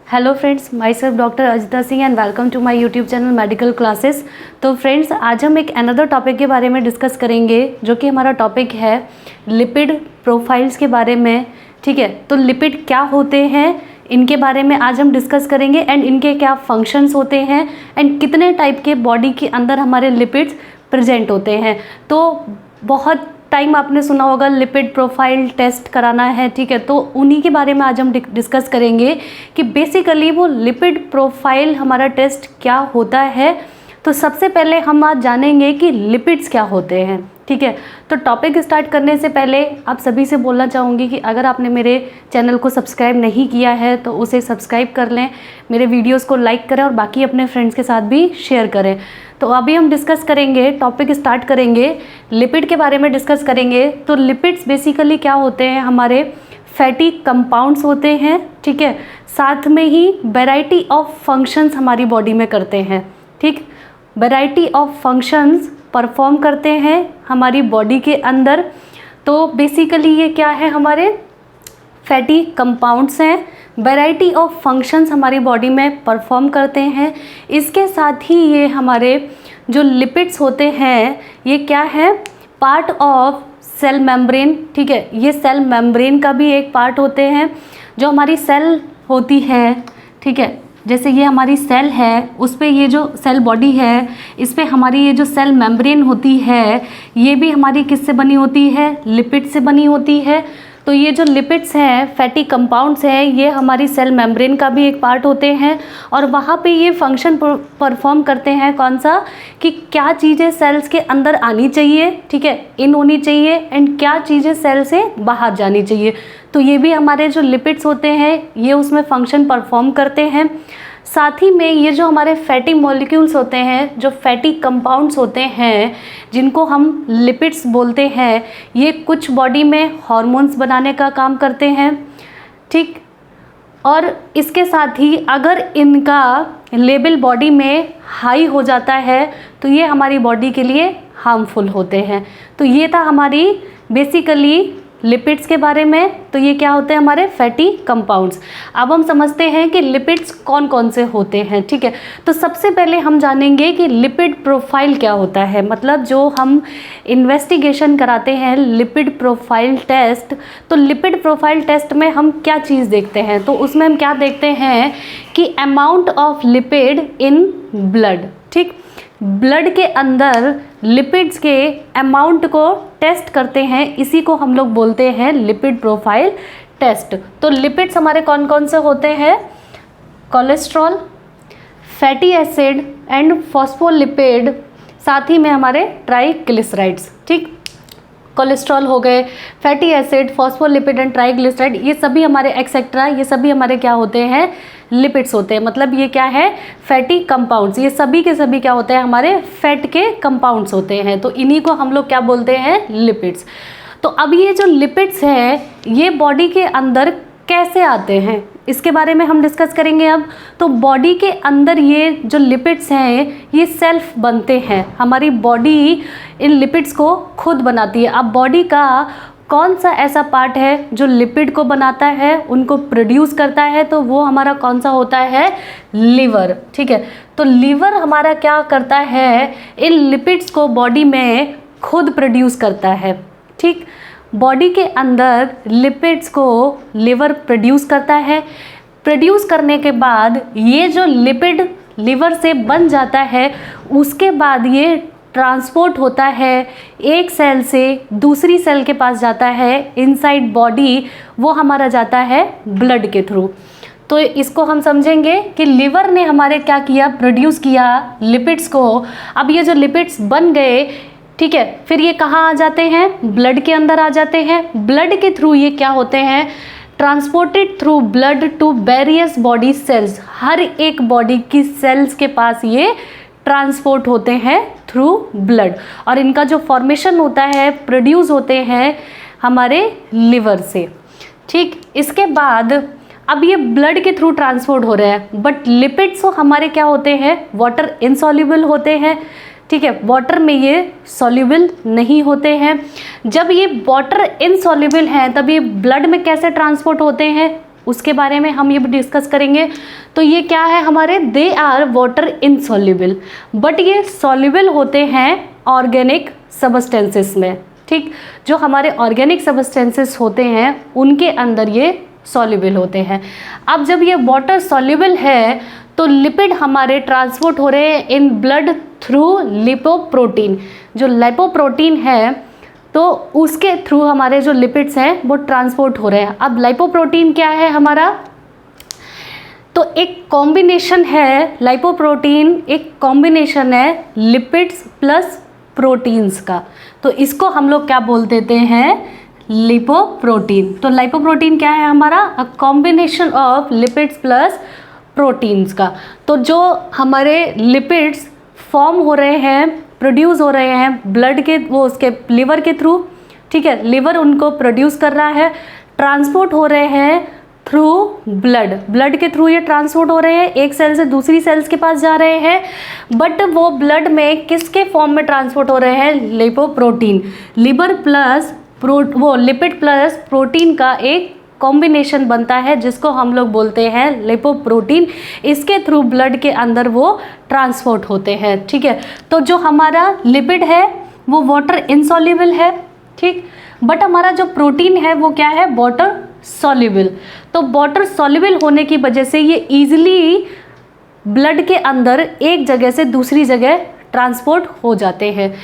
Hello friends, myself doctor Ajita Singh and welcome to my YouTube channel medical classes. तो friends, आज हम एक another topic के बारे में डिस्कस करेंगे, जो कि हमारा टॉपिक है लिपिड प्रोफाइल्स के बारे में। ठीक है, तो लिपिड क्या होते हैं, इनके बारे में आज हम डिस्कस करेंगे एंड इनके क्या फंक्शंस होते हैं एंड कितने टाइप के बॉडी के अंदर हमारे लिपिड्स प्रेजेंट होते हैं। तो बहुत टाइम आपने सुना होगा लिपिड प्रोफाइल टेस्ट कराना है। ठीक है, तो उन्हीं के बारे में आज हम डिस्कस करेंगे कि बेसिकली वो लिपिड प्रोफाइल हमारा टेस्ट क्या होता है। तो सबसे पहले हम आज जानेंगे कि लिपिड्स क्या होते हैं। ठीक है, तो टॉपिक स्टार्ट करने से पहले आप सभी से बोलना चाहूँगी कि अगर आपने मेरे चैनल को सब्सक्राइब नहीं किया है तो उसे सब्सक्राइब कर लें, मेरे वीडियोस को लाइक करें और बाकी अपने फ्रेंड्स के साथ भी शेयर करें। तो अभी हम डिस्कस करेंगे, टॉपिक स्टार्ट करेंगे, लिपिड के बारे में डिस्कस करेंगे। तो लिपिड्स बेसिकली क्या होते हैं, हमारे फैटी कंपाउंड्स होते हैं। ठीक है, साथ में ही वैरायटी ऑफ फंक्शंस हमारी बॉडी में करते हैं। ठीक, वैरायटी ऑफ फंक्शंस परफॉर्म करते हैं हमारी बॉडी के अंदर। तो बेसिकली ये क्या है, हमारे फैटी कंपाउंड्स हैं, वैरायटी ऑफ फंक्शंस हमारी बॉडी में परफॉर्म करते हैं। इसके साथ ही ये हमारे जो लिपिड्स होते हैं ये क्या है, पार्ट ऑफ सेल मेम्ब्रेन। ठीक है, ये सेल मेम्ब्रेन का भी एक पार्ट होते हैं। जो हमारी सेल होती है, ठीक है, जैसे ये हमारी सेल है, उस पे ये जो सेल बॉडी है, इस पे हमारी ये जो सेल मेम्ब्रेन होती है, ये भी हमारी किससे बनी होती है, लिपिड से बनी होती है। तो ये जो लिपिड्स हैं, फैटी कंपाउंड्स हैं, ये हमारी सेल मेम्ब्रेन का भी एक पार्ट होते हैं और वहाँ पे ये फंक्शन परफॉर्म करते हैं। कौन सा, कि क्या चीज़ें सेल्स के अंदर आनी चाहिए, ठीक है, इन होनी चाहिए, एंड क्या चीज़ें सेल से बाहर जानी चाहिए। तो ये भी हमारे जो लिपिड्स होते हैं ये उसमें फंक्शन परफॉर्म करते हैं। साथ ही में ये जो हमारे फैटी मॉलिक्यूल्स होते हैं, जो फैटी कंपाउंड्स होते हैं, जिनको हम लिपिड्स बोलते हैं, ये कुछ बॉडी में हार्मोन्स बनाने का काम करते हैं। ठीक, और इसके साथ ही अगर इनका लेवल बॉडी में हाई हो जाता है तो ये हमारी बॉडी के लिए हार्मफुल होते हैं। तो ये था हमारी बेसिकली लिपिड्स के बारे में। तो ये क्या होते हैं, हमारे फैटी कंपाउंड्स। अब हम समझते हैं कि लिपिड्स कौन कौन से होते हैं। ठीक है, तो सबसे पहले हम जानेंगे कि लिपिड प्रोफाइल क्या होता है। मतलब जो हम इन्वेस्टिगेशन कराते हैं लिपिड प्रोफाइल टेस्ट, तो लिपिड प्रोफाइल टेस्ट में हम क्या चीज़ देखते हैं, तो उसमें हम क्या देखते हैं कि amount of lipid in blood. ठीक, ब्लड के अंदर लिपिड्स के अमाउंट को टेस्ट करते हैं, इसी को हम लोग बोलते हैं लिपिड प्रोफाइल टेस्ट। तो लिपिड्स हमारे कौन कौन से होते हैं, cholesterol, fatty acid and phospholipid, साथ ही में हमारे ट्राइग्लिसराइड्स। ठीक, कोलेस्ट्रॉल हो गए, fatty acid, phospholipid and triglyceride, ये सभी हमारे एक्सेट्रा, ये सभी हमारे क्या होते हैं, लिपिड्स होते हैं। मतलब ये क्या है, फैटी कंपाउंड्स, ये सभी के सभी क्या होते हैं, हमारे फैट के कंपाउंड्स होते हैं। तो इन्हीं को हम लोग क्या बोलते हैं, लिपिड्स। तो अब ये जो लिपिड्स हैं ये बॉडी के अंदर कैसे आते हैं, इसके बारे में हम डिस्कस करेंगे अब। तो बॉडी के अंदर ये जो लिपिड्स हैं ये सेल्फ बनते हैं, हमारी बॉडी इन लिपिड्स को खुद बनाती है। अब बॉडी का कौन सा ऐसा पार्ट है जो लिपिड को बनाता है, उनको प्रोड्यूस करता है, तो वो हमारा कौन सा होता है, लिवर। ठीक है, तो लिवर हमारा क्या करता है, इन लिपिड्स को बॉडी में खुद प्रोड्यूस करता है। ठीक, बॉडी के अंदर लिपिड्स को लिवर प्रोड्यूस करता है। प्रोड्यूस करने के बाद ये जो लिपिड लिवर से बन जाता है, उसके बाद ये ट्रांसपोर्ट होता है एक सेल से दूसरी सेल के पास जाता है इनसाइड बॉडी, वो हमारा जाता है ब्लड के थ्रू। तो इसको हम समझेंगे कि लिवर ने हमारे क्या किया, प्रोड्यूस किया लिपिड्स को। अब ये जो लिपिड्स बन गए, ठीक है, फिर ये कहाँ आ जाते हैं, ब्लड के अंदर आ जाते हैं। ब्लड के थ्रू ये क्या होते हैं, transported through blood to various body cells. हर एक बॉडी की सेल्स के पास ये ट्रांसपोर्ट होते हैं थ्रू ब्लड, और इनका जो फॉर्मेशन होता है, प्रोड्यूस होते हैं हमारे लिवर से। ठीक, इसके बाद अब ये ब्लड के थ्रू ट्रांसपोर्ट हो रहा है, बट लिपिड्स हमारे क्या होते हैं, वाटर इनसॉल्युबल होते हैं। ठीक है, वाटर में ये सॉल्युबल नहीं होते हैं। जब ये वाटर इनसॉल्युबल हैं तब ये ब्लड में कैसे ट्रांसपोर्ट होते हैं, उसके बारे में हम ये डिस्कस करेंगे। तो ये क्या है हमारे, they are water insoluble, but ये सॉल्युबल होते हैं ऑर्गेनिक सबस्टेंसेस में, ठीक। जो हमारे ऑर्गेनिक सबस्टेंसेस होते हैं उनके अंदर ये सॉल्युबल होते हैं। अब जब ये वाटर सॉल्युबल है तो लिपिड हमारे ट्रांसपोर्ट हो रहे हैं इन ब्लड थ्रू लिपोप्रोटीन। जो लिपोप्रोटीन है तो उसके थ्रू हमारे जो लिपिड्स हैं वो ट्रांसपोर्ट हो रहे हैं। अब लिपोप्रोटीन क्या है हमारा, तो एक कॉम्बिनेशन है, लिपोप्रोटीन एक कॉम्बिनेशन है लिपिड्स प्लस प्रोटीन्स का, तो इसको हम लोग क्या बोल देते हैं, लिपोप्रोटीन। तो लिपोप्रोटीन क्या है हमारा, a combination of lipids plus proteins का। तो जो हमारे लिपिड्स फॉर्म हो रहे हैं, प्रोड्यूस हो रहे हैं ब्लड के, वो उसके लिवर के थ्रू, ठीक है, लिवर उनको प्रोड्यूस कर रहा है, ट्रांसपोर्ट हो रहे हैं थ्रू ब्लड, ब्लड के थ्रू ये ट्रांसपोर्ट हो रहे हैं, एक सेल से दूसरी सेल्स के पास जा रहे हैं, बट वो ब्लड में किसके फॉर्म में ट्रांसपोर्ट हो रहे हैं, लिपोप्रोटीन। लिवर प्लस वो लिपिड प्लस प्रोटीन का एक कॉम्बिनेशन बनता है जिसको हम लोग बोलते हैं लिपोप्रोटीन। इसके थ्रू ब्लड के अंदर वो ट्रांसपोर्ट होते हैं, ठीक है। तो जो हमारा लिपिड है वो वाटर इनसॉल्युबल है, ठीक, बट हमारा जो प्रोटीन है वो क्या है, वाटर सॉल्युबल। तो वाटर सॉल्युबल होने की वजह से ये इजीली ब्लड के अंदर एक जगह से दूसरी जगह ट्रांसपोर्ट हो जाते हैं।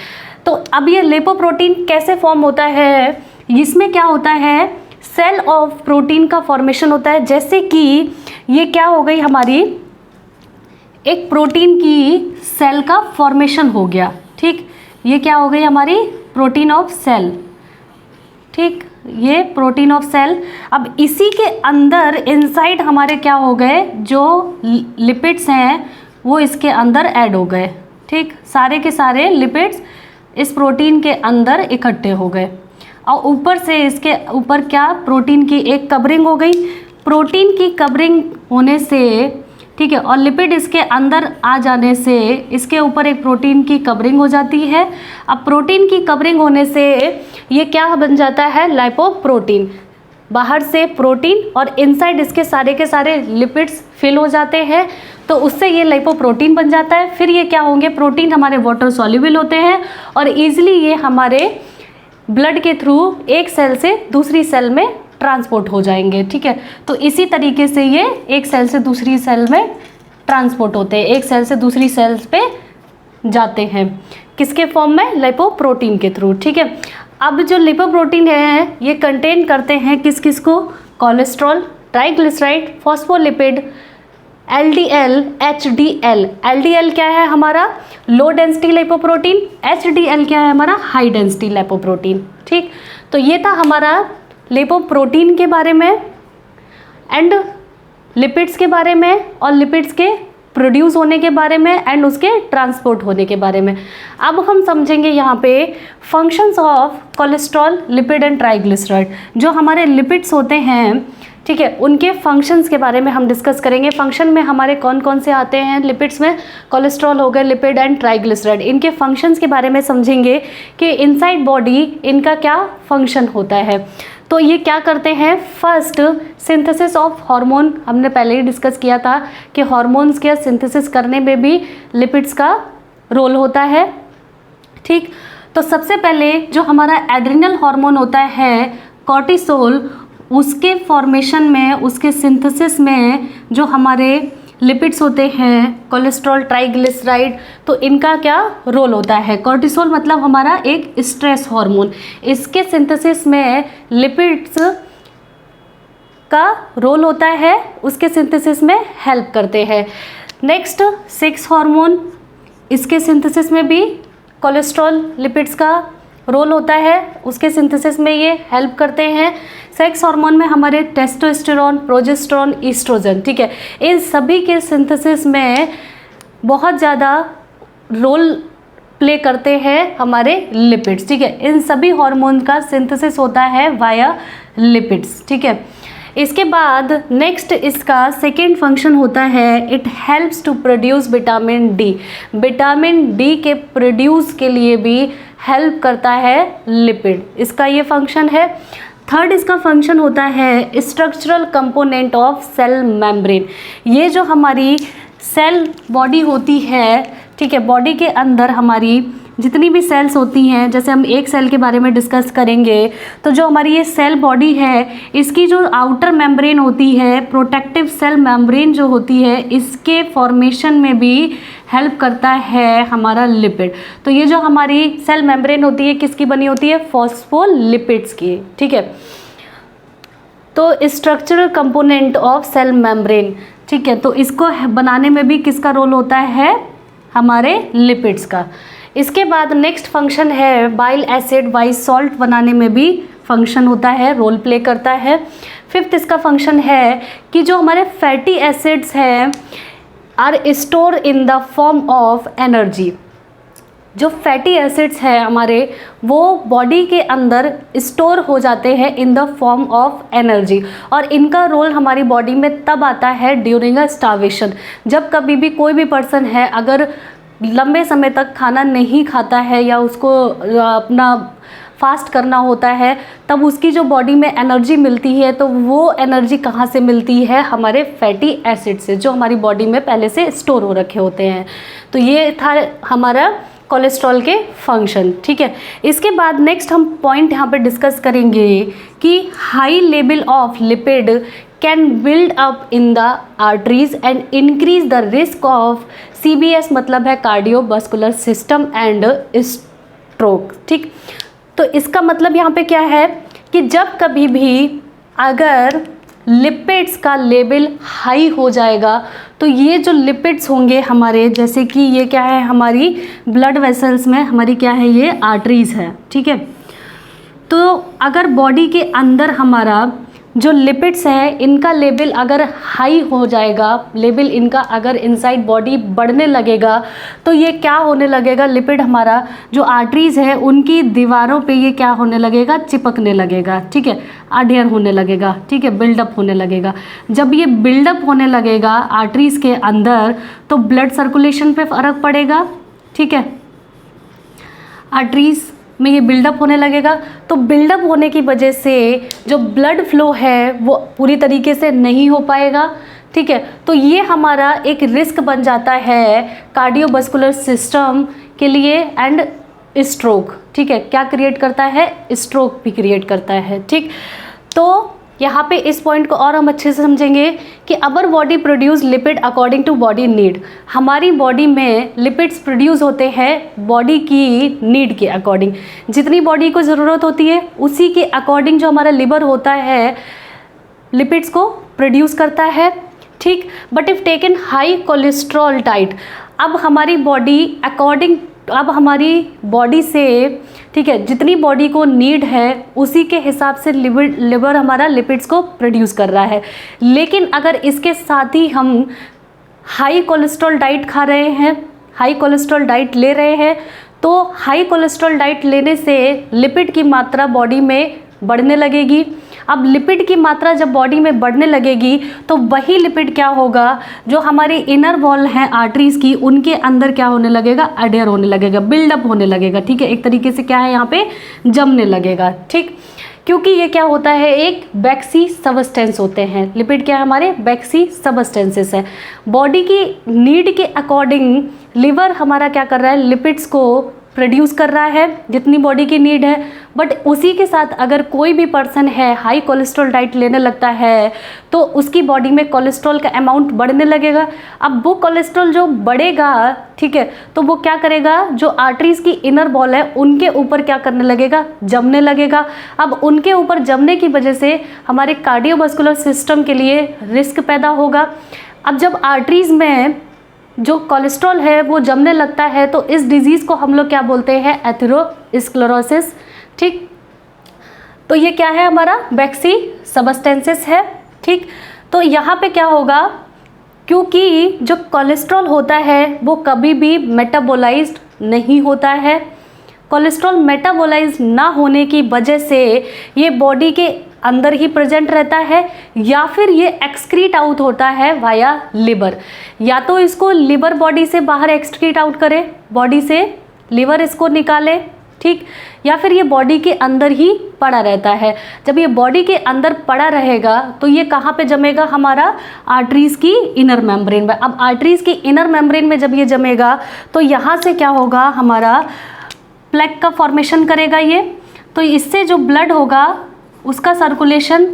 तो अब ये लिपोप्रोटीन कैसे फॉर्म होता है, इसमें क्या होता है, सेल ऑफ प्रोटीन का फॉर्मेशन होता है। जैसे कि ये क्या हो गई हमारी, एक प्रोटीन की सेल का फॉर्मेशन हो गया, ठीक, ये क्या हो गई हमारी प्रोटीन ऑफ सेल, ठीक, ये प्रोटीन ऑफ सेल। अब इसी के अंदर इनसाइड हमारे क्या हो गए, जो लिपिड्स हैं वो इसके अंदर ऐड हो गए, ठीक, सारे के सारे लिपिड्स इस प्रोटीन के अंदर इकट्ठे हो गए, और ऊपर से इसके ऊपर क्या, प्रोटीन की एक कवरिंग हो गई। प्रोटीन की कवरिंग होने से, ठीक है, और लिपिड इसके अंदर आ जाने से इसके ऊपर एक प्रोटीन की कवरिंग हो जाती है। अब प्रोटीन की कवरिंग होने से ये क्या बन जाता है, लिपोप्रोटीन। बाहर से प्रोटीन और इनसाइड इसके सारे के सारे लिपिड्स फिल हो जाते हैं, तो उससे ये लिपोप्रोटीन बन जाता है। फिर ये क्या होंगे, प्रोटीन हमारे वाटर सॉल्युबल होते हैं और ईजिली ये हमारे ब्लड के थ्रू एक सेल से दूसरी सेल में ट्रांसपोर्ट हो जाएंगे, ठीक है। तो इसी तरीके से ये एक सेल से दूसरी सेल में ट्रांसपोर्ट होते हैं, एक सेल से दूसरी सेल्स पे जाते हैं, किसके फॉर्म में, लिपोप्रोटीन के थ्रू, ठीक है। अब जो लिपोप्रोटीन है ये कंटेन करते हैं किस किस को, cholesterol, triglyceride, phospholipid, LDL, HDL। LDL क्या है हमारा, लो डेंसिटी लिपोप्रोटीन, HDL क्या है हमारा, हाई डेंसिटी लिपोप्रोटीन, ठीक। तो ये था हमारा लिपोप्रोटीन के बारे में एंड लिपिड्स के बारे में, और लिपिड्स के प्रोड्यूस होने के बारे में एंड उसके ट्रांसपोर्ट होने के बारे में। अब हम समझेंगे यहाँ पे functions of cholesterol, lipid and triglyceride. जो हमारे लिपिड्स होते हैं, ठीक है, उनके फंक्शंस के बारे में हम डिस्कस करेंगे। फंक्शन में हमारे कौन कौन से आते हैं, लिपिड्स में कोलेस्ट्रॉल हो गए, लिपिड एंड ट्राइग्लिसराइड। इनके फंक्शंस के बारे में समझेंगे कि इनसाइड बॉडी इनका क्या फंक्शन होता है। तो ये क्या करते हैं, फर्स्ट सिंथेसिस ऑफ हार्मोन, हमने पहले ही डिस्कस किया था कि हार्मोन्स के सिंथेसिस करने में भी लिपिड्स का रोल होता है, ठीक। तो सबसे पहले जो हमारा एड्रिनल हार्मोन होता है कॉर्टिसोल, उसके फॉर्मेशन में, उसके सिंथेसिस में जो हमारे लिपिड्स होते हैं कोलेस्ट्रॉल, ट्राइग्लिसराइड, तो इनका क्या रोल होता है। कॉर्टिसोल मतलब हमारा एक स्ट्रेस हार्मोन, इसके सिंथेसिस में लिपिड्स का रोल होता है, उसके सिंथेसिस में हेल्प करते हैं। नेक्स्ट सेक्स हार्मोन, इसके सिंथेसिस में भी कोलेस्ट्रॉल, लिपिड्स का रोल होता है, उसके सिंथेसिस में ये हेल्प करते हैं। सेक्स हार्मोन में हमारे टेस्टोस्टेरोन, प्रोजेस्टेरोन, ईस्ट्रोजन, ठीक है, इन सभी के सिंथेसिस में बहुत ज़्यादा रोल प्ले करते हैं हमारे लिपिड्स, ठीक है। इन सभी हार्मोन का सिंथेसिस होता है वाया लिपिड्स, ठीक है। इसके बाद नेक्स्ट इसका सेकेंड फंक्शन होता है, it helps to produce vitamin D. Vitamin D के प्रोड्यूस के लिए भी हेल्प करता है लिपिड, इसका ये फंक्शन है। थर्ड इसका फंक्शन होता है structural component of cell membrane. ये जो हमारी सेल बॉडी होती है, ठीक है, बॉडी के अंदर हमारी जितनी भी सेल्स होती हैं, जैसे हम एक सेल के बारे में डिस्कस करेंगे, तो जो हमारी ये सेल बॉडी है, इसकी जो आउटर मेम्ब्रेन होती है, प्रोटेक्टिव सेल मेम्ब्रेन जो होती है, इसके फॉर्मेशन में भी हेल्प करता है हमारा लिपिड। तो ये जो हमारी सेल मेम्ब्रेन होती है किसकी बनी होती है? फॉस्फोलिपिड्स की, ठीक है। तो structural component of cell membrane, ठीक है, तो इसको बनाने में भी किसका रोल होता है? हमारे लिपिड्स का। इसके बाद नेक्स्ट फंक्शन है बाइल एसिड वाइज सॉल्ट बनाने में भी फंक्शन होता है, रोल प्ले करता है। फिफ्थ इसका फंक्शन है कि जो हमारे फैटी एसिड्स हैं are store in the form of energy. जो फैटी एसिड्स हैं हमारे, वो बॉडी के अंदर स्टोर हो जाते हैं इन द फॉर्म ऑफ एनर्जी, और इनका रोल हमारी बॉडी में तब आता है ड्यूरिंग अ स्टार्वेशन। जब कभी भी कोई भी पर्सन है अगर लंबे समय तक खाना नहीं खाता है या उसको अपना फास्ट करना होता है, तब उसकी जो बॉडी में एनर्जी मिलती है, तो वो एनर्जी कहाँ से मिलती है? हमारे फैटी एसिड से, जो हमारी बॉडी में पहले से स्टोर हो रखे होते हैं। तो ये था हमारा कोलेस्ट्रॉल के फंक्शन, ठीक है। इसके बाद नेक्स्ट हम पॉइंट यहाँ पे डिस्कस करेंगे कि high level of lipid can build up in the arteries and increase the risk of CBS, मतलब है कार्डियोवास्कुलर सिस्टम एंड स्ट्रोक, ठीक। तो इसका मतलब यहाँ पे क्या है कि जब कभी भी अगर लिपिड्स का लेवल हाई हो जाएगा, तो ये जो लिपिड्स होंगे हमारे, जैसे कि ये क्या है हमारी ब्लड वेसल्स में, हमारी क्या है ये आर्टरीज है, ठीक है। तो अगर बॉडी के अंदर हमारा जो लिपिड्स है इनका लेवल अगर हाई हो जाएगा, लेवल इनका अगर इनसाइड बॉडी बढ़ने लगेगा, तो ये क्या होने लगेगा? लिपिड हमारा जो आर्टरीज है उनकी दीवारों पे ये क्या होने लगेगा? चिपकने लगेगा, ठीक है, अडेयर होने लगेगा, ठीक है, बिल्डअप होने लगेगा। जब ये बिल्डअप होने लगेगा आर्टरीज के अंदर, तो ब्लड सर्कुलेशन पे फ़र्क पड़ेगा, ठीक है। आर्टरीज में ये बिल्डअप होने लगेगा, तो बिल्डअप होने की वजह से जो ब्लड फ्लो है वो पूरी तरीके से नहीं हो पाएगा, ठीक है। तो ये हमारा एक रिस्क बन जाता है कार्डियोवास्कुलर सिस्टम के लिए एंड स्ट्रोक, ठीक है। क्या क्रिएट करता है? स्ट्रोक भी क्रिएट करता है, ठीक। तो यहाँ पे इस पॉइंट को और हम अच्छे से समझेंगे कि our body produce lipid according to body need. हमारी बॉडी में लिपिड्स प्रोड्यूस होते हैं बॉडी की नीड के अकॉर्डिंग, जितनी बॉडी को ज़रूरत होती है उसी के अकॉर्डिंग जो हमारा लिवर होता है लिपिड्स को प्रोड्यूस करता है, ठीक। But if taken high cholesterol diet, अब हमारी बॉडी अकॉर्डिंग, अब हमारी बॉडी से, ठीक है, जितनी बॉडी को नीड है उसी के हिसाब से लिवर हमारा लिपिड्स को प्रोड्यूस कर रहा है। लेकिन अगर इसके साथ ही हम हाई कोलेस्ट्रॉल डाइट खा रहे हैं, हाई कोलेस्ट्रॉल डाइट ले रहे हैं, तो हाई कोलेस्ट्रॉल डाइट लेने से लिपिड की मात्रा बॉडी में बढ़ने लगेगी। अब लिपिड की मात्रा जब बॉडी में बढ़ने लगेगी, तो वही लिपिड क्या होगा? जो हमारी इनर वॉल है आर्टरीज की, उनके अंदर क्या होने लगेगा? अडेयर होने लगेगा, बिल्डअप होने लगेगा, ठीक है। एक तरीके से क्या है यहाँ पे जमने लगेगा, ठीक। क्योंकि ये क्या होता है? एक वैक्सी सबस्टेंस होते हैं लिपिड, क्या है हमारे? वैक्सी सबस्टेंसेस है। बॉडी की नीड के अकॉर्डिंग लिवर हमारा क्या कर रहा है? लिपिड्स को प्रोड्यूस कर रहा है जितनी बॉडी की नीड है। बट उसी के साथ अगर कोई भी पर्सन है हाई कोलेस्ट्रॉल डाइट लेने लगता है, तो उसकी बॉडी में कोलेस्ट्रॉल का अमाउंट बढ़ने लगेगा। अब वो कोलेस्ट्रॉल जो बढ़ेगा, ठीक है, तो वो क्या करेगा? जो आर्टरीज की इनर वॉल है उनके ऊपर क्या करने लगेगा? जमने लगेगा। अब उनके ऊपर जमने की वजह से हमारे कार्डियोवास्कुलर सिस्टम के लिए रिस्क पैदा होगा। अब जब आर्टरीज में जो कोलेस्ट्रॉल है वो जमने लगता है, तो इस डिजीज़ को हम लोग क्या बोलते हैं? एथेरोस्क्लेरोसिस, ठीक। तो ये क्या है? हमारा वैक्सी सबस्टेंसेस है, ठीक। तो यहाँ पे क्या होगा? क्योंकि जो कोलेस्ट्रॉल होता है वो कभी भी मेटाबोलाइज्ड नहीं होता है। कोलेस्ट्रॉल मेटाबोलाइज ना होने की वजह से ये बॉडी के अंदर ही प्रेजेंट रहता है, या फिर ये एक्सक्रीट आउट होता है वाया लिवर। या तो इसको लिवर बॉडी से बाहर एक्सक्रीट आउट करे, बॉडी से लिवर इसको निकाले, ठीक, या फिर ये बॉडी के अंदर ही पड़ा रहता है। जब ये बॉडी के अंदर पड़ा रहेगा तो ये कहाँ पे जमेगा, हमारा आर्टरीज़ की इनर मेम्ब्रेन में। अब आर्टरीज़ की इनर मेम्ब्रेन में जब ये जमेगा तो यहाँ से क्या होगा, हमारा प्लेक का फॉर्मेशन करेगा ये। तो इससे जो ब्लड होगा उसका सर्कुलेशन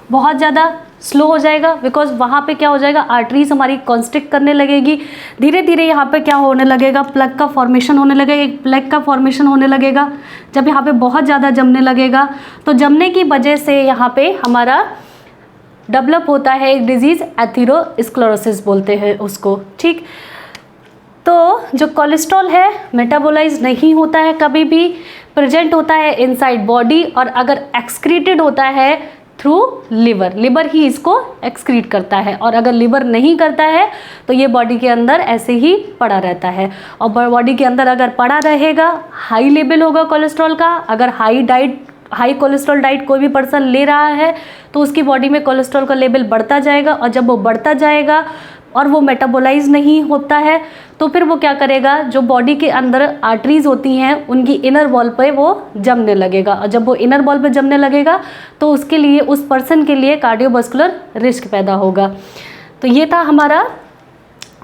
बहुत ज़्यादा स्लो हो जाएगा, बिकॉज वहाँ पे क्या हो जाएगा, आर्टरीज हमारी कॉन्स्ट्रिक्ट करने लगेगी। धीरे धीरे यहाँ पे क्या होने लगेगा, प्लग का फॉर्मेशन होने लगेगा, एक प्लग का फॉर्मेशन होने लगेगा। जब यहाँ पे बहुत ज़्यादा जमने लगेगा तो जमने की वजह से यहाँ पे हमारा डेवलप होता है एक डिजीज़, एथेरोस्क्लेरोसिस बोलते हैं उसको। ठीक, तो जो कोलेस्ट्रॉल है मेटाबोलाइज नहीं होता है, कभी भी प्रेजेंट होता है इनसाइड बॉडी, और अगर एक्सक्रीटेड होता है थ्रू लिवर, लिवर ही इसको एक्सक्रीट करता है। और अगर लिवर नहीं करता है तो ये बॉडी के अंदर ऐसे ही पड़ा रहता है। और बॉडी के अंदर अगर पड़ा रहेगा, हाई लेवल होगा कोलेस्ट्रॉल का। अगर हाई कोलेस्ट्रॉल डाइट कोई भी पर्सन ले रहा है तो उसकी बॉडी में कोलेस्ट्रॉल का लेवल बढ़ता जाएगा, और जब वो बढ़ता जाएगा और वो मेटाबोलाइज नहीं होता है तो फिर वो क्या करेगा, जो बॉडी के अंदर आर्टरीज होती हैं उनकी इनर वॉल पे वो जमने लगेगा। और जब वो इनर वॉल पे जमने लगेगा तो उसके लिए, उस पर्सन के लिए कार्डियोवास्कुलर रिस्क पैदा होगा। तो ये था हमारा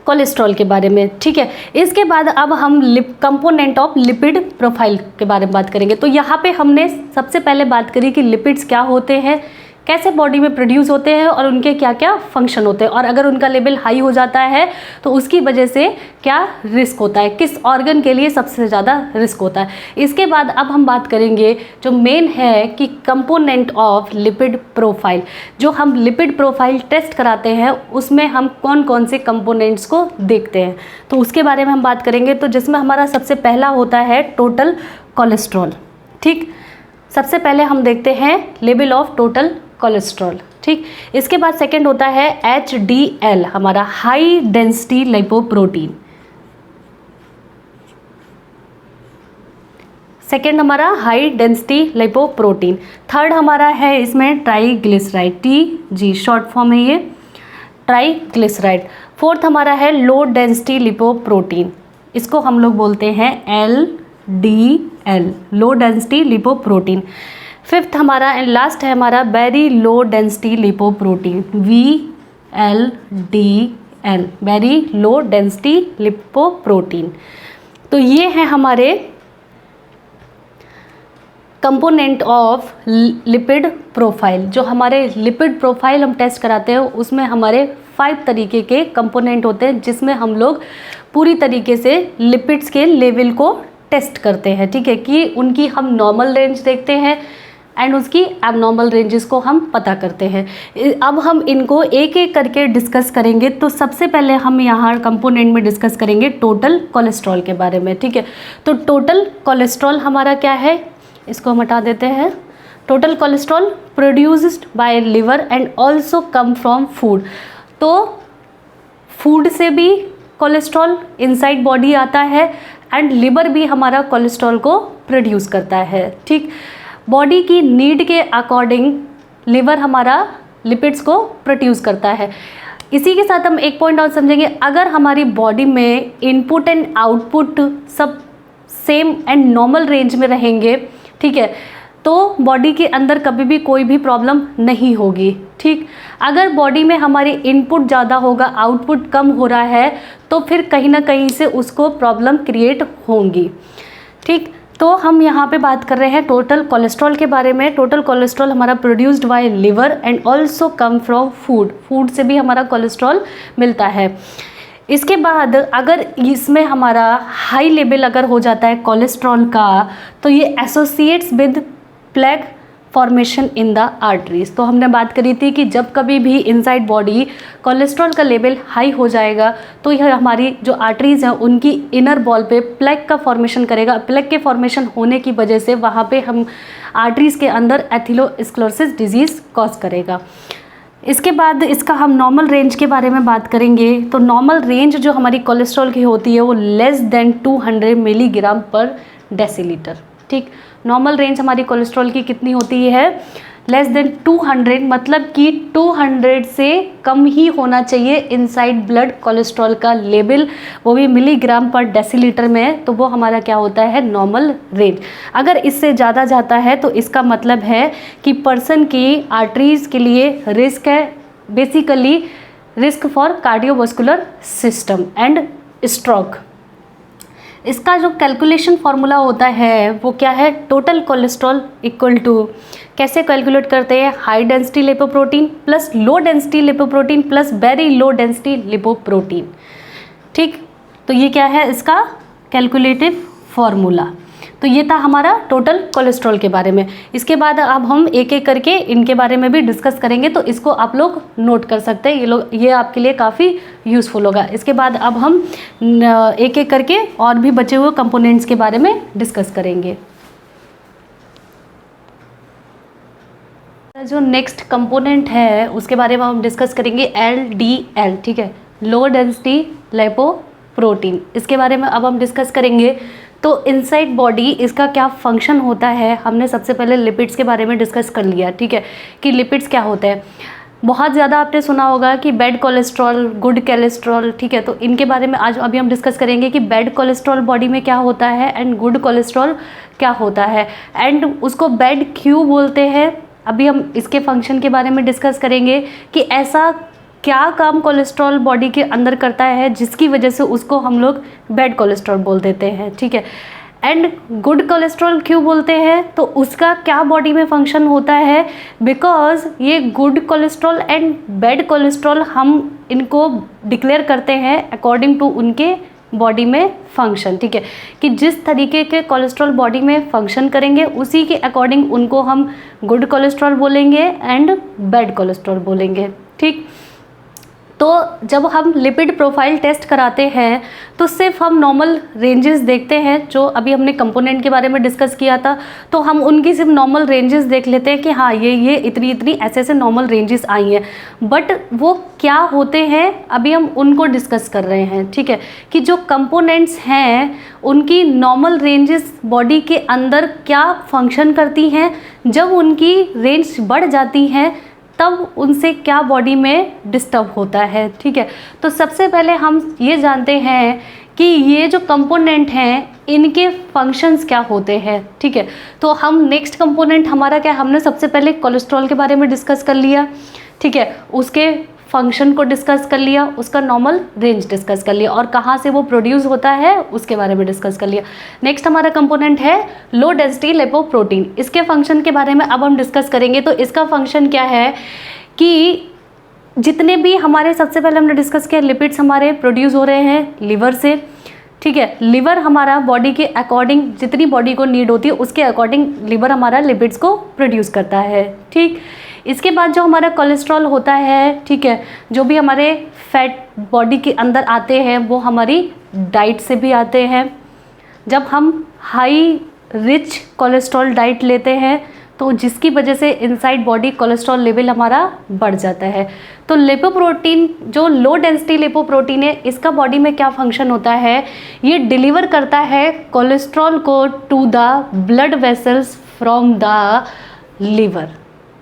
कोलेस्ट्रॉल के बारे में। ठीक है, इसके बाद अब हम कंपोनेंट ऑफ लिपिड प्रोफाइल के बारे में बात करेंगे। तो यहाँ पे हमने सबसे पहले बात करी कि लिपिड्स क्या होते हैं, कैसे बॉडी में प्रोड्यूस होते हैं और उनके क्या क्या फंक्शन होते हैं, और अगर उनका लेवल हाई हो जाता है तो उसकी वजह से क्या रिस्क होता है, किस ऑर्गन के लिए सबसे ज़्यादा रिस्क होता है। इसके बाद अब हम बात करेंगे जो मेन है कि कंपोनेंट ऑफ लिपिड प्रोफाइल। जो हम लिपिड प्रोफाइल टेस्ट कराते हैं उसमें हम कौन कौन से कंपोनेंट्स को देखते हैं, तो उसके बारे में हम बात करेंगे। तो जिसमें हमारा सबसे पहला होता है टोटल कोलेस्ट्रॉल। ठीक, सबसे पहले हम देखते हैं लेवल ऑफ टोटल कोलेस्ट्रॉल। ठीक, इसके बाद सेकंड होता है HDL, हमारा हाई डेंसिटी लिपोप्रोटीन। सेकंड हमारा हाई डेंसिटी लिपोप्रोटीन। थर्ड हमारा है इसमें ट्राइग्लिसराइड, TG शॉर्ट फॉर्म है ये, ट्राइग्लिसराइड। फोर्थ हमारा है लो डेंसिटी लिपोप्रोटीन, इसको हम लोग बोलते हैं LDL, low density lipoprotein. Fifth हमारा एंड लास्ट है हमारा very low density lipoprotein, VLDL, very low density lipoprotein. तो ये हैं हमारे कंपोनेंट ऑफ लिपिड प्रोफाइल। जो हमारे लिपिड प्रोफाइल हम टेस्ट कराते हैं उसमें हमारे 5 तरीके के कंपोनेंट होते हैं, जिसमें हम लोग पूरी तरीके से लिपिड्स के लेवल को टेस्ट करते हैं। ठीक है, कि उनकी हम नॉर्मल रेंज देखते हैं एंड उसकी एबनॉर्मल रेंजेस को हम पता करते हैं। अब हम इनको एक एक करके डिस्कस करेंगे। तो सबसे पहले हम यहाँ कंपोनेंट में डिस्कस करेंगे टोटल कोलेस्ट्रॉल के बारे में। ठीक है, तो टोटल कोलेस्ट्रॉल हमारा क्या है, इसको हम हटा देते हैं। Total cholesterol produced by liver and also come from food. तो फूड से भी कोलेस्ट्रॉल इनसाइड बॉडी आता है एंड लिवर भी हमारा कोलेस्ट्रॉल को प्रोड्यूस करता है। ठीक, बॉडी की नीड के अकॉर्डिंग लिवर हमारा लिपिड्स को प्रोड्यूस करता है। इसी के साथ हम एक पॉइंट और समझेंगे, अगर हमारी बॉडी में इनपुट एंड आउटपुट सब सेम एंड नॉर्मल रेंज में रहेंगे, ठीक है, तो बॉडी के अंदर कभी भी कोई भी प्रॉब्लम नहीं होगी। ठीक, अगर बॉडी में हमारी इनपुट ज़्यादा होगा, आउटपुट कम हो रहा है, तो फिर कहीं ना कहीं से उसको प्रॉब्लम क्रिएट होंगी। ठीक, तो हम यहाँ पे बात कर रहे हैं टोटल कोलेस्ट्रॉल के बारे में। टोटल कोलेस्ट्रॉल हमारा produced by liver and also come from food, food से भी हमारा कोलेस्ट्रॉल मिलता है। इसके बाद अगर इसमें हमारा हाई लेवल अगर हो जाता है कोलेस्ट्रॉल का, तो ये associates with plaque formation in the arteries. तो हमने बात करी थी कि जब कभी भी इनसाइड बॉडी कोलेस्ट्रॉल का लेवल हाई हो जाएगा तो यह हमारी जो आर्टरीज हैं उनकी इनर वॉल पे प्लेक का फॉर्मेशन करेगा। प्लेक के फॉर्मेशन होने की वजह से वहाँ पे हम आर्टरीज के अंदर एथेरोस्क्लेरोसिस डिजीज़ कॉज करेगा। इसके बाद इसका हम नॉर्मल रेंज के बारे में बात करेंगे। तो नॉर्मल रेंज जो हमारी कोलेस्ट्रॉल की होती है वो लेस देन 200 मिलीग्राम पर डेसीलीटर। ठीक, नॉर्मल रेंज हमारी कोलेस्ट्रॉल की कितनी होती है, लेस देन 200, मतलब कि 200 से कम ही होना चाहिए इनसाइड ब्लड कोलेस्ट्रॉल का लेवल, वो भी मिलीग्राम पर डेसीलीटर में है, तो वो हमारा क्या होता है, नॉर्मल रेंज। अगर इससे ज़्यादा जाता है तो इसका मतलब है कि पर्सन की आर्टरीज के लिए रिस्क है, basically risk for cardiovascular system and stroke. इसका जो कैलकुलेशन फार्मूला होता है वो क्या है, टोटल कोलेस्ट्रॉल इक्वल टू, कैसे कैलकुलेट करते हैं, high density lipoprotein plus low density lipoprotein plus very low density lipoprotein. ठीक, तो ये क्या है इसका कैलकुलेटिव फार्मूला। तो ये था हमारा टोटल कोलेस्ट्रॉल के बारे में। इसके बाद अब हम एक एक करके इनके बारे में भी डिस्कस करेंगे, तो इसको आप लोग नोट कर सकते हैं, ये आपके लिए काफ़ी यूज़फुल होगा। इसके बाद अब हम एक एक करके और भी बचे हुए कंपोनेंट्स के बारे में डिस्कस करेंगे। जो नेक्स्ट कंपोनेंट है उसके बारे में हम डिस्कस करेंगे LDL, ठीक है, लो डेंसिटी लिपोप्रोटीन। इसके बारे में अब हम डिस्कस करेंगे। तो इनसाइड बॉडी इसका क्या फंक्शन होता है, हमने सबसे पहले लिपिड्स के बारे में डिस्कस कर लिया, ठीक है, कि लिपिड्स क्या होते हैं। बहुत ज़्यादा आपने सुना होगा कि बैड कोलेस्ट्रॉल, गुड कोलेस्ट्रॉल, ठीक है, तो इनके बारे में आज अभी हम डिस्कस करेंगे कि बैड कोलेस्ट्रॉल बॉडी में क्या होता है एंड गुड कोलेस्ट्रॉल क्या होता है, एंड उसको बैड क्यों बोलते हैं। अभी हम इसके फंक्शन के बारे में डिस्कस करेंगे कि ऐसा क्या काम कोलेस्ट्रॉल बॉडी के अंदर करता है जिसकी वजह से उसको हम लोग बैड कोलेस्ट्रॉल बोल देते हैं, ठीक है। एंड गुड कोलेस्ट्रॉल क्यों बोलते हैं, तो उसका क्या बॉडी में फंक्शन होता है, बिकॉज ये good cholesterol and bad cholesterol हम इनको डिक्लेयर करते हैं अकॉर्डिंग टू उनके बॉडी में फंक्शन, ठीक है, कि जिस तरीके के कोलेस्ट्रॉल बॉडी में फंक्शन करेंगे उसी के अकॉर्डिंग उनको हम गुड कोलेस्ट्रॉल बोलेंगे एंड बैड कोलेस्ट्रॉल बोलेंगे, ठीक। तो जब हम लिपिड प्रोफाइल टेस्ट कराते हैं तो सिर्फ हम नॉर्मल रेंजेस देखते हैं, जो अभी हमने कंपोनेंट के बारे में डिस्कस किया था, तो हम उनकी सिर्फ नॉर्मल रेंजेस देख लेते हैं कि हाँ ये इतनी ऐसे नॉर्मल रेंजेस आई हैं, बट वो क्या होते हैं अभी हम उनको डिस्कस कर रहे हैं, ठीक है, कि जो कंपोनेंट्स हैं उनकी नॉर्मल रेंजेस बॉडी के अंदर क्या फंक्शन करती हैं, जब उनकी रेंज बढ़ जाती हैं तब उनसे क्या बॉडी में डिस्टर्ब होता है, ठीक है। तो सबसे पहले हम ये जानते हैं कि ये जो कंपोनेंट हैं इनके फंक्शंस क्या होते हैं, ठीक है। तो हम नेक्स्ट कंपोनेंट हमारा क्या, हमने सबसे पहले कोलेस्ट्रॉल के बारे में डिस्कस कर लिया, ठीक है, उसके फंक्शन को डिस्कस कर लिया, उसका नॉर्मल रेंज डिस्कस कर लिया और कहाँ से वो प्रोड्यूस होता है उसके बारे में डिस्कस कर लिया। नेक्स्ट हमारा कंपोनेंट है लो डेंसिटी लिपोप्रोटीन। इसके फंक्शन के बारे में अब हम डिस्कस करेंगे। तो इसका फंक्शन क्या है कि जितने भी हमारे, सबसे पहले हमने डिस्कस किया लिपिड्स हमारे प्रोड्यूस हो रहे हैं लिवर से, ठीक है। लिवर हमारा बॉडी के अकॉर्डिंग जितनी बॉडी को नीड होती है उसके अकॉर्डिंग लिवर हमारा लिपिड्स को प्रोड्यूस करता है, ठीक। इसके बाद जो हमारा कोलेस्ट्रॉल होता है, ठीक है, जो भी हमारे फैट बॉडी के अंदर आते हैं वो हमारी डाइट से भी आते हैं। जब हम हाई रिच कोलेस्ट्रॉल डाइट लेते हैं तो जिसकी वजह से इनसाइड बॉडी कोलेस्ट्रॉल लेवल हमारा बढ़ जाता है। तो लिपोप्रोटीन, जो लो डेंसिटी लिपोप्रोटीन है, इसका बॉडी में क्या फंक्शन होता है, ये डिलीवर करता है कोलेस्ट्रॉल को to the blood vessels from the liver,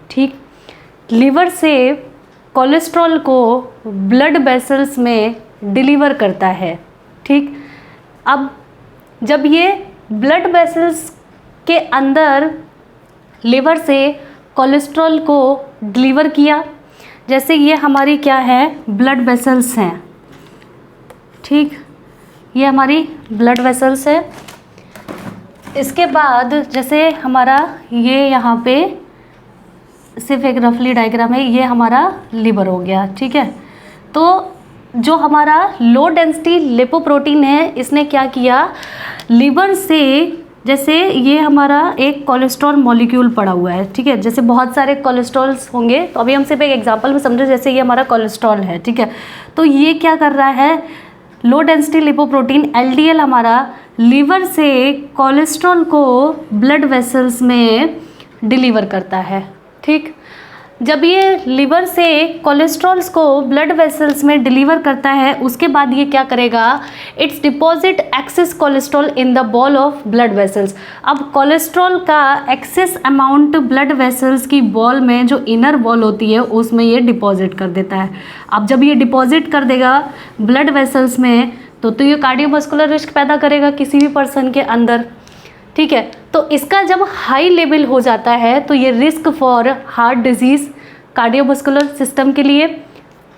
ठीक। लिवर से कोलेस्ट्रॉल को ब्लड वेसल्स में डिलीवर करता है, ठीक। अब जब ये ब्लड वेसल्स के अंदर लिवर से कोलेस्ट्रॉल को डिलीवर किया, जैसे ये हमारी क्या है, ब्लड वेसल्स हैं, ठीक, ये हमारी ब्लड वेसल्स है। इसके बाद जैसे हमारा ये यहाँ पे सिर्फ एक रफली डायग्राम है, ये हमारा लिवर हो गया, ठीक है। तो जो हमारा लो डेंसिटी लिपोप्रोटीन है इसने क्या किया, लिवर से, जैसे ये हमारा एक कोलेस्ट्रॉल मॉलिक्यूल पड़ा हुआ है, ठीक है, जैसे बहुत सारे कोलेस्ट्रॉल्स होंगे, तो अभी हम सिर्फ एक एग्जांपल में समझे, जैसे ये हमारा कोलेस्ट्रॉल है, ठीक है। तो ये क्या कर रहा है, लो डेंसिटी लिपोप्रोटीन LDL हमारा लिवर से कोलेस्ट्रॉल को ब्लड वेसल्स में डिलीवर करता है, ठीक। जब ये लिवर से कोलेस्ट्रॉल्स को ब्लड वेसल्स में डिलीवर करता है, उसके बाद ये क्या करेगा, it's deposit excess cholesterol in the wall of blood vessels. अब कोलेस्ट्रॉल का एक्सेस अमाउंट ब्लड वेसल्स की बॉल में, जो इनर बॉल होती है, उसमें ये डिपॉजिट कर देता है। अब जब ये डिपॉजिट कर देगा ब्लड वेसल्स में, तो ये कार्डियोवास्कुलर रिस्क पैदा करेगा किसी भी पर्सन के अंदर, ठीक है। तो इसका जब हाई लेवल हो जाता है तो ये risk for heart disease, cardiovascular system के लिए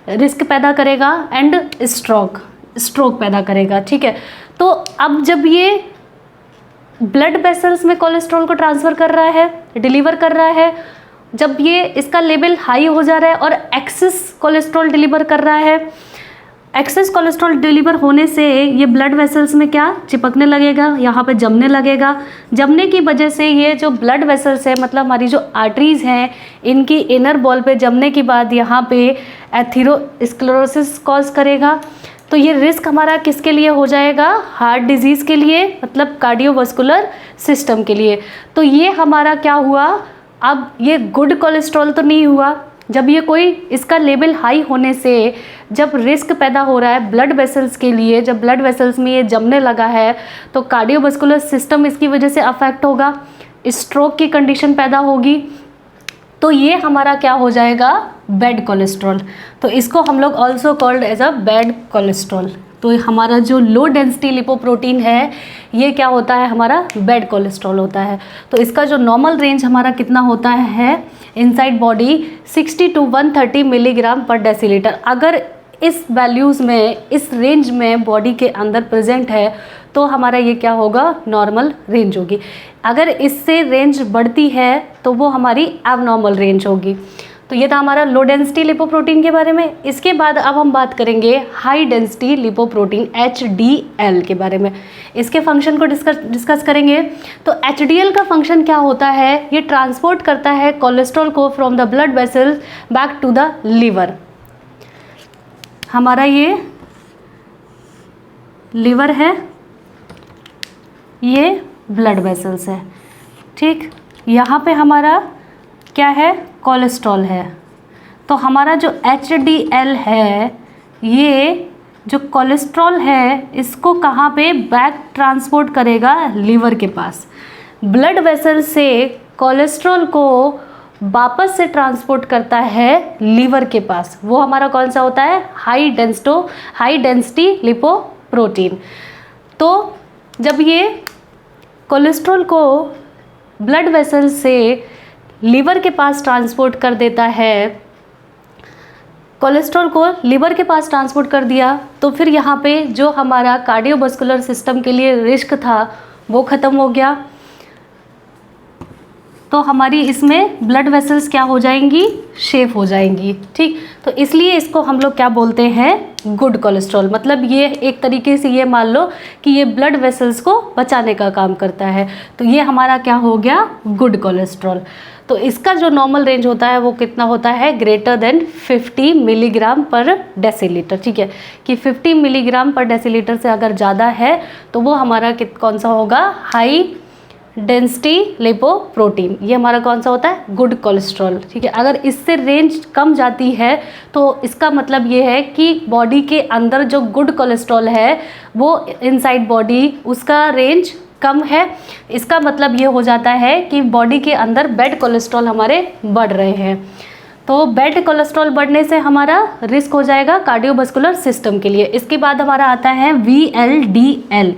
रिस्क पैदा करेगा एंड स्ट्रोक पैदा करेगा, ठीक है। तो अब जब ये ब्लड वेसल्स में कोलेस्ट्रॉल को ट्रांसफ़र कर रहा है, डिलीवर कर रहा है, जब ये इसका लेवल हाई हो जा रहा है और एक्सेस कोलेस्ट्रॉल डिलीवर कर रहा है, एक्सेस कोलेस्ट्रॉल डिलीवर होने से ये ब्लड वेसल्स में क्या चिपकने लगेगा, यहाँ पे जमने लगेगा। जमने की वजह से ये जो ब्लड वेसल्स है, मतलब हमारी जो आर्टरीज़ हैं, इनकी इनर बॉल पे जमने के बाद यहाँ पे एथेरोस्क्लेरोसिस कॉज करेगा। तो ये रिस्क हमारा किसके लिए हो जाएगा, हार्ट डिजीज़ के लिए, मतलब कार्डियोवास्कुलर सिस्टम के लिए। तो ये हमारा क्या हुआ, अब ये गुड कोलेस्ट्रॉल तो नहीं हुआ। जब ये कोई इसका लेवल हाई होने से जब रिस्क पैदा हो रहा है ब्लड वेसल्स के लिए, जब ब्लड वेसल्स में ये जमने लगा है, तो कार्डियोवास्कुलर सिस्टम इसकी वजह से अफेक्ट होगा, स्ट्रोक की कंडीशन पैदा होगी। तो ये हमारा क्या हो जाएगा, बैड कोलेस्ट्रॉल। तो इसको हम लोग also called as a bad cholesterol. तो हमारा जो लो डेंसिटी लिपोप्रोटीन है, ये क्या होता है, हमारा बैड कोलेस्ट्रॉल होता है। तो इसका जो नॉर्मल रेंज हमारा कितना होता है इनसाइड बॉडी, 60 to 130 मिलीग्राम पर डेसीलीटर। अगर इस वैल्यूज़ में, इस रेंज में बॉडी के अंदर प्रेजेंट है, तो हमारा ये क्या होगा, नॉर्मल रेंज होगी। अगर इससे रेंज बढ़ती है तो वो हमारी एबनॉर्मल रेंज होगी। तो ये था हमारा लो डेंसिटी लिपोप्रोटीन के बारे में। इसके बाद अब हम बात करेंगे हाई डेंसिटी लिपोप्रोटीन HDL के बारे में। इसके फंक्शन को डिस्कस करेंगे। तो HDL का फंक्शन क्या होता है, ये ट्रांसपोर्ट करता है कोलेस्ट्रॉल को from the blood vessels back to the liver. हमारा ये लिवर है, ये ब्लड वेसल्स है, ठीक। यहाँ पे हमारा क्या है, कोलेस्ट्रॉल है। तो हमारा जो HDL है, ये जो कोलेस्ट्रॉल है, इसको कहाँ पे बैक ट्रांसपोर्ट करेगा, लिवर के पास। ब्लड वेसल से कोलेस्ट्रॉल को वापस से ट्रांसपोर्ट करता है लिवर के पास। वो हमारा कौन सा होता है, हाई डेंसिटी लिपोप्रोटीन। तो जब ये कोलेस्ट्रॉल को ब्लड वेसल से लिवर के पास ट्रांसपोर्ट कर देता है, कोलेस्ट्रॉल को लिवर के पास ट्रांसपोर्ट कर दिया, तो फिर यहाँ पे जो हमारा कार्डियोवास्कुलर सिस्टम के लिए रिस्क था वो ख़त्म हो गया। तो हमारी इसमें ब्लड वेसल्स क्या हो जाएंगी, शेप हो जाएंगी, ठीक। तो इसलिए इसको हम लोग क्या बोलते हैं, गुड कोलेस्ट्रॉल। मतलब ये एक तरीके से ये मान लो कि ये ब्लड वेसल्स को बचाने का काम करता है। तो ये हमारा क्या हो गया, गुड कोलेस्ट्रॉल। तो इसका जो नॉर्मल रेंज होता है वो कितना होता है, ग्रेटर देन 50 मिलीग्राम पर डेसीलीटर, ठीक है। कि 50 मिलीग्राम पर डेसीलीटर से अगर ज़्यादा है तो वो हमारा कौन सा होगा, हाई डेंसिटी लिपोप्रोटीन। ये हमारा कौन सा होता है, गुड कोलेस्ट्रॉल, ठीक है। अगर इससे रेंज कम जाती है तो इसका मतलब ये है कि बॉडी के अंदर जो गुड कोलेस्ट्रॉल है वो इनसाइड बॉडी, उसका रेंज कम है। इसका मतलब ये हो जाता है कि बॉडी के अंदर बैड कोलेस्ट्रॉल हमारे बढ़ रहे हैं। तो बैड कोलेस्ट्रॉल बढ़ने से हमारा रिस्क हो जाएगा कार्डियोवास्कुलर सिस्टम के लिए। इसके बाद हमारा आता है VLDL,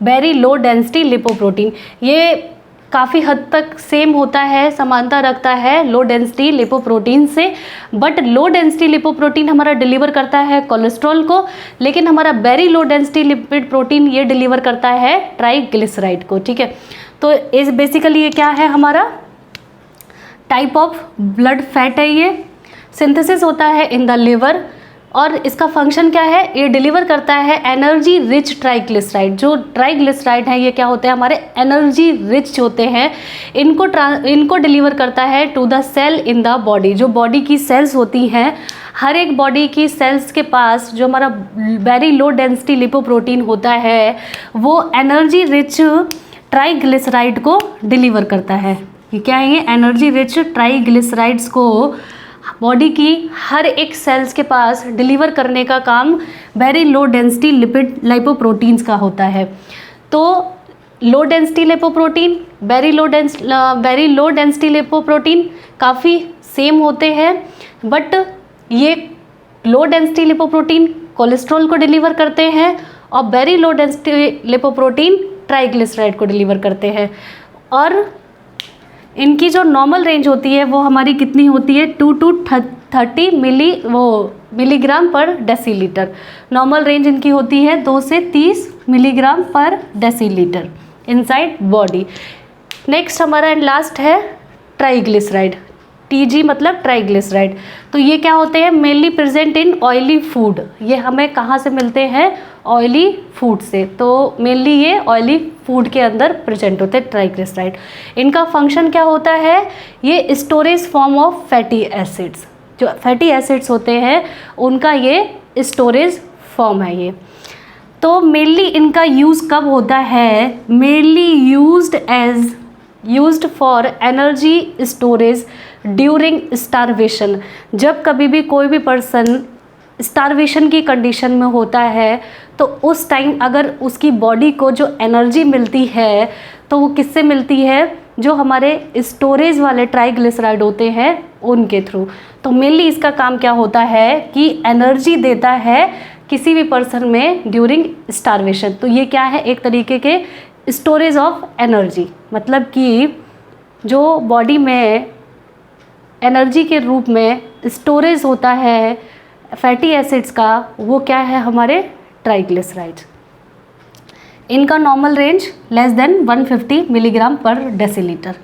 very low density lipoprotein. ये काफ़ी हद तक सेम होता है, समानता रखता है लो डेंसिटी लिपोप्रोटीन से। बट लो डेंसिटी लिपोप्रोटीन हमारा डिलीवर करता है कोलेस्ट्रॉल को, लेकिन हमारा very low density lipid protein ये डिलीवर करता है ट्राइग्लिसराइड को, ठीक है। तो इस बेसिकली ये क्या है, हमारा टाइप ऑफ ब्लड फैट है। ये सिंथेसिस होता है इन द लिवर और इसका फंक्शन क्या है, ये डिलीवर करता है एनर्जी रिच ट्राइग्लिसराइड। जो ट्राइग्लिसराइड है ये क्या होते हैं, हमारे एनर्जी रिच होते हैं। इनको डिलीवर करता है to the cell in the body. जो बॉडी की सेल्स होती हैं, हर एक बॉडी की सेल्स के पास जो हमारा वेरी लो डेंसिटी लिपोप्रोटीन होता है वो एनर्जी रिच ट्राइग्लिसराइड को डिलीवर करता है। ये क्या है, ये एनर्जी रिच ट्राइग्लिसराइड्स को बॉडी की हर एक सेल्स के पास डिलीवर करने का काम very low density lipid lipoproteins का होता है। तो low density lipoprotein, very low density lipoprotein काफ़ी सेम होते हैं, बट ये लो डेंसिटी लिपोप्रोटीन कोलेस्ट्रॉल को डिलीवर करते हैं और very low density lipoprotein triglyceride को डिलीवर करते हैं। और इनकी जो नॉर्मल रेंज होती है वो हमारी कितनी होती है, 2 to 30 मिलीग्राम पर डेसीलीटर। नॉर्मल रेंज इनकी होती है 2 से 30 मिलीग्राम पर डेसीलीटर इनसाइड बॉडी। नेक्स्ट हमारा एंड लास्ट है ट्राइग्लिसराइड, TG मतलब ट्राइग्लिसराइड। तो ये क्या होते हैं, mainly present in oily food. ये हमें कहाँ से मिलते हैं, ऑयली फूड से। तो मेनली ये ऑयली फूड के अंदर प्रेजेंट होते हैं ट्राइग्लिसराइड। इनका फंक्शन क्या होता है, ये storage form of fatty acids, जो फैटी एसिड्स होते हैं उनका ये स्टोरेज फॉर्म है ये। तो मेनली इनका यूज़ कब होता है, mainly used for energy storage during starvation. जब कभी भी कोई भी पर्सन स्टारवेशन की कंडीशन में होता है तो उस टाइम अगर उसकी बॉडी को जो एनर्जी मिलती है तो वो किससे मिलती है, जो हमारे स्टोरेज वाले ट्राइग्लिसराइड होते हैं उनके थ्रू। तो मेनली इसका काम क्या होता है कि एनर्जी देता है किसी भी पर्सन में ड्यूरिंग स्टारवेशन। तो ये क्या है, एक तरीके के स्टोरेज ऑफ एनर्जी, मतलब कि जो बॉडी में एनर्जी के रूप में स्टोरेज होता है फैटी एसिड्स का, वो क्या है, हमारे ट्राइग्लिसराइड्स। इनका normal range less than 150 milligram पर डेसीलीटर।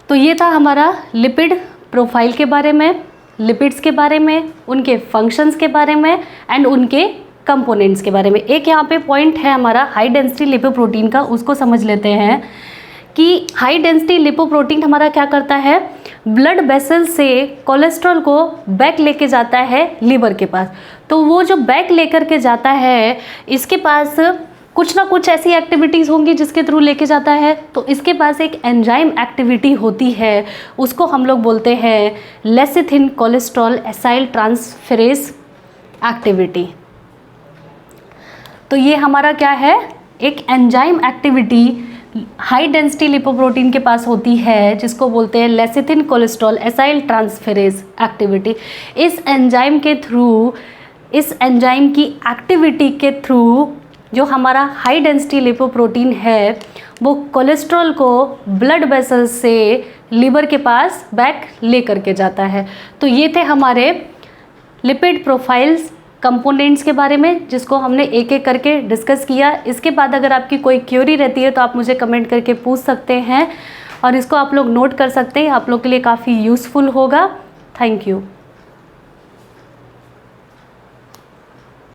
तो ये था हमारा लिपिड प्रोफाइल के बारे में, लिपिड्स के बारे में, उनके फंक्शंस के बारे में एंड उनके कंपोनेंट्स के बारे में। एक यहाँ पे पॉइंट है हमारा हाई डेंसिटी लिपोप्रोटीन का, उसको समझ लेते हैं कि हाई डेंसिटी लिपोप्रोटीन हमारा क्या करता है, ब्लड वेसल से कोलेस्ट्रॉल को बैक लेके जाता है लीवर के पास। तो वो जो बैक लेकर के जाता है, इसके पास कुछ ना कुछ ऐसी एक्टिविटीज़ होंगी जिसके थ्रू लेके जाता है। तो इसके पास एक एंजाइम एक्टिविटी होती है, उसको हम लोग बोलते हैं lecithin cholesterol acyl transferase activity. तो ये हमारा क्या है, एक enzyme activity high density lipoprotein के पास होती है जिसको बोलते हैं lecithin cholesterol acyl transferase activity. इस एंजाइम की एक्टिविटी के थ्रू जो हमारा हाई डेंसिटी लिपोप्रोटीन है वो कोलेस्ट्रॉल को ब्लड वेसल से लीवर के पास बैक लेकर के जाता है। तो ये थे हमारे लिपिड प्रोफाइल्स कंपोनेंट्स के बारे में, जिसको हमने एक एक करके डिस्कस किया। इसके बाद अगर आपकी कोई क्वेरी रहती है तो आप मुझे कमेंट करके पूछ सकते हैं और इसको आप लोग नोट कर सकते हैं, आप लोग के लिए काफ़ी यूज़फुल होगा। Thank you.